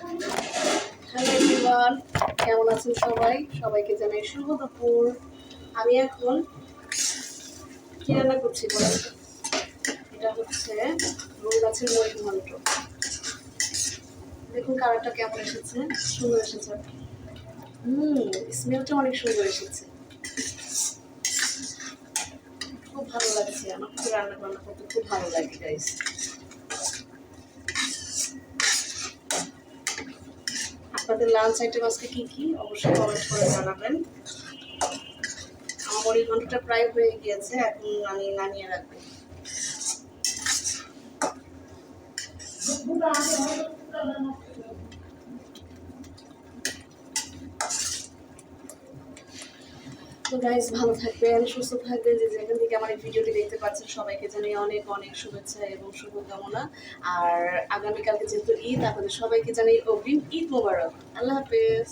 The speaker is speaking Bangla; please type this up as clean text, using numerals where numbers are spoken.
হ্যালো এভরিওয়ান, কেমন আছেন সবাই? সবাইকে জানাই শুভ দুপুর। আমি এখন কি রান্না করছি বলেন? এটা হচ্ছে রুই গাছের মুড়ি ঘন্ট। দেখুন কালারটা কেমন এসেছে, সুন্দর এসেছে। স্মেলটা অনেক সুন্দর এসেছে, খুব ভালো লাগছে। আমার খুব রান্না বান্না করতে খুব ভালো লাগে গাইস। আপনাদের লাঞ্চ আইটেম আজকে কি কি অবশ্যই কমেন্ট করে জানাবেন। আমার মুড়ি ঘন্টটা প্রায় হয়ে গিয়েছে, এখন আমি নামিয়ে রাখবো। তো গাইস, ভালো থাকবেন, সুস্থ থাকবেন। যে যেখান থেকে আমার এই ভিডিওটি দেখতে পাচ্ছেন সবাইকে জানাই অনেক অনেক শুভেচ্ছা এবং শুভকামনা। আর আগামীকালকে যেহেতু ঈদ, আপনাদের সবাইকে জানাই অগ্রিম ঈদ মোবারক। আল্লাহ হাফেজ।